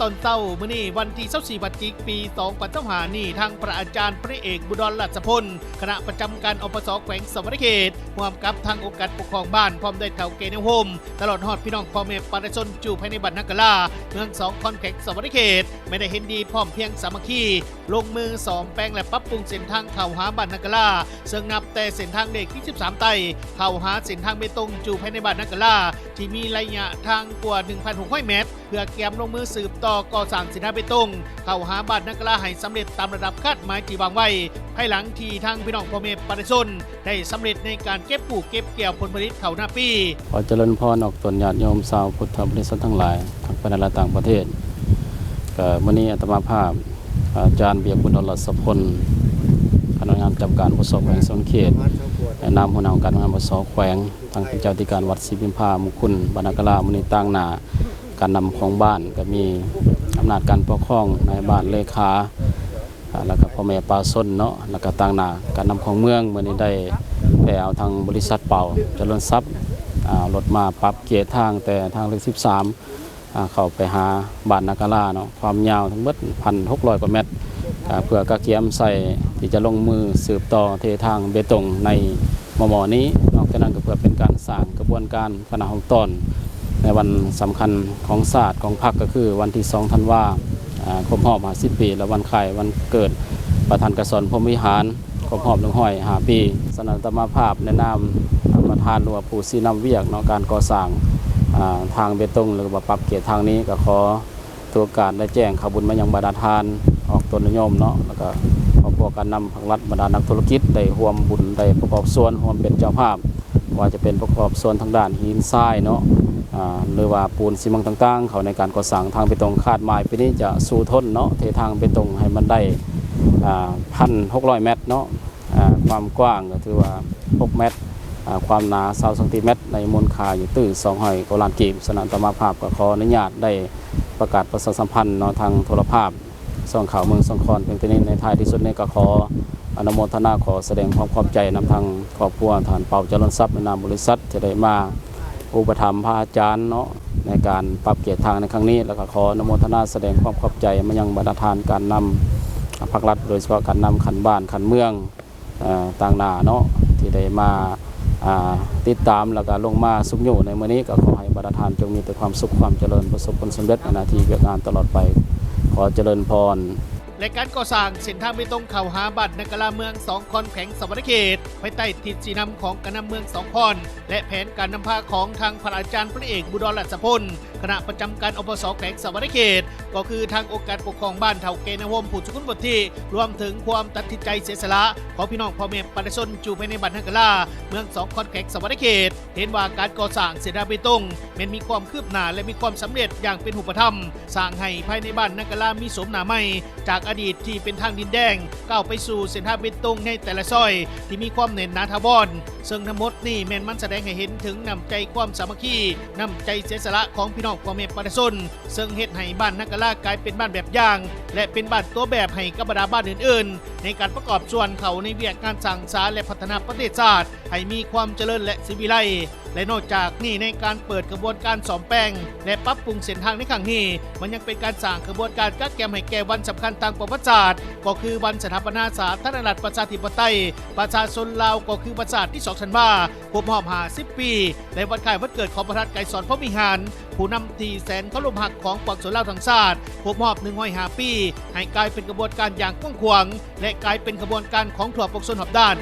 ตอนเช้ามื้อนี้วันที่24พฤศจิกายนปี2025นี่ทางพระอาจารย์พระเอกบุดรราชพลคณะประจำการอปส.แขวงสวรรณเขตร่วมกับทางองค์การปกครองบ้านพร้อมด้วยเฒ่าแก่ในโฮมตลอดฮอดพี่น้องพ่อแม่ประชาชนอยู่ภายในบ้านนักกะลาเมือง2คอนแขวงสวรรณเขตไม่ได้เห็นดีพร้อมเพียงสามัคคีลงมือ2แปลงและปรับปรุงเส้นทางเข้าหาบ้านนักกะลาซึ่งนับแต่เส้นทางเด็กที่13ไต่เข้าหาเส้นทางเบตงอยู่ภายในบ้านนักกะลาที่มีระยะทางกว่า 1,600 เมตรเพื่อเตรียมลงมือสืบต่อก่อสร้างเส้นทางเบตงเข้าหาบ้านนักกะลาให้สำเร็จตามระดับคาดหมายที่วางไว้ภายหลังที่ทางพี่น้องพ่อแม่ประชาชนได้สำเร็จในการเก็บปลูกเก็บเกี่ยวผลผลิตข้าวหน้าปีขอเจริญพรออกตนญาติโยมชาวพุทธบริษัททั้งหลายทั้งภายในและต่างประเทศก็มื้อนี้อาตมาภาพอาจารย์เบียร์บุญรัศพลคณะงานจับการปสแขวงสวรรณเขตในนามหัวหน้าการงานปสแขวงทางเจ้าธิการวัดศรีพิมพามุคุณบรรณกะลามื้อนี้ตั้งหน้าการนำของบ้านก็มีอำนาจการปกครองในบ้านเลขาแล้วก็พ่อแม่ปลาส้นเนาะแล้วก็ตั้งหน้าการนำของเมืองมื้อนี้ได้ไปเอาทางบริษัทเป่าเจริญทรัพย์รถมาปรับเกียร์ทางแต่ทางเลข13เข้าไปหาบ้านนักกะลาเนาะความยาวทั้งหมด 1,600 กว่าเมตรเพื่อกระเกียมใส่ที่จะลงมือสืบต่อเททางเบตงในมอนี้นอกจากนั้นก็เพื่อเป็นการสร้างกระบวนการคณะของตอนในวันสำคัญของศาสตร์ของพรรคก็คือวันที่2 ธันวาครบรอบ50 ปีและวันคล้ายวันเกิดประธานกสรพรหมวิหารครบรอบ105 ปีสนันตมาภาพในนามประธานหรือว่าผู้ซีนำเวียกในการก่อสร้างทางเบตงหรือว่าปรับเกียรทางนี้ก็ขอตัวการได้แจ้งข่าวบุญมายังบรรดาทานออกตนนิยมเนาะแล้วก็ขอพวกการนำภาครัฐบรรดานักธุรกิจได้ร่วมบุญได้ประกอบส่วนร่วมเป็นเจ้าภาพว่าจะเป็นประกอบส่วนทางด้านหินทรายเนาะหรือว่าปูนซีเมนต์ต่างๆเขาในการก่อสร้างทางเบตงคาดหมายปีนี้จะสู่ทนเนาะเททางเบตงให้มันได้1,600 เมตรเนาะความกว้างก็ถือว่า6 เมตรความหนา20 เซนติเมตรในมูลค่าอยู่ตื้อ200 กว่าล้านกีบสนันตมาภาพก็ขออนุญาตได้ประกาศประชาสัมพันธ์เนาะทางโทรภาพส่องข่าวเมืองสงขลาเพียงแต่นี้ในท้ายที่สุดนี้ก็ขออนุโมทนาขอแสดงความขอบใจนำทางครอบครัวฐานเป่าเจริญทรัพย์ในนามบริษัทจะได้มาอุปถัมภ์พระอาจารย์เนาะในการปรับเกียรทางในครั้งนี้แล้วก็ขออนุโมทนาแสดงความขอบใจมายังบรรดาทานการนำภาครัฐโดยเฉพาะการนำขันบ้านขันเมืองต่างหน้าเนาะที่ได้มาติดตามแล้วก็ลงมาสุขอยู่ในมื้อนี้ก็ขอให้บรรดาทานจงมีแต่ความสุขความเจริญประสบผลสำเร็จในหน้าที่การงานตลอดไปขอเจริญพรและการก่อสร้างเส้นทางเบตงเข้าหาบ้านนักกะลาเมือง2คอนแขวงสวรรณเขตภายใต้ทิศสีนำของการนำเมือง2คอนและแผนการนำพาของทางพระอาจารย์พระเอกบุดรราชพลคณะประจำการอปส.แขวงสวรรณเขตก็คือทางองค์การปกครองบ้านเฒ่าแก่ในโฮมผู้สุขุนบทที่รวมถึงความตัดสินใจเสียสละของพี่น้องพ่อแม่ประชาชนอยู่ภายในบ้านนักกะลาเมือง2คอนแขวงสวรรณเขตเห็นว่าการก่อสร้างเส้นทางเบตงมันมีความคืบหน้าและมีความสำเร็จอย่างเป็นรูปธรรมสร้างให้ภายในบ้านนักกะลามีสมหนาใหม่จากอดีตที่เป็นทางดินแดงก้าวไปสู่เส้นทางเบตงในแต่ละซอยที่มีความแน่นหนาถาวรซึ่งทั้งหมดนี่แม่นมันแสดงให้เห็นถึงน้ำใจความสามัคคีน้ำใจเสียสละของพี่น้องพ่อแม่ประชาชนซึ่งเฮ็ดให้บ้านนักกะลากลายเป็นบ้านแบบอย่างและเป็นบ้านตัวแบบให้กับบรรดาบ้านอื่นๆในการประกอบส่วนเขาในเวียกงานสร้างสรรค์และพัฒนาประเทศชาติให้มีความเจริญและสิวิไลและนอกจากนี้ในการเปิดกระบวนการซ่อมแปลงและปรับปรุงเส้นทางในครั้งนี้มันยังเป็นการสร้างกระบวนการกักเก็บให้แก่วันสำคัญทางประวัติศาสตร์ก็คือวันสถาปนาสาธารณรัฐประชาธิปไตยประชาชนลาวก็คือวันศาสตร์ที่2 ธันวาคมรอบ50 ปีและวันคล้ายวันเกิดของประธานไกรสอนพรหมวิหารผู้นำที่แสนเคารพรักของปวงชนลาวทั้งชาติครบรอบ105 ปีให้กลายเป็นกระบวนการอย่างกว้างขวางและกลายเป็นกระบวนการของทั่วปวงชนรอบด้าน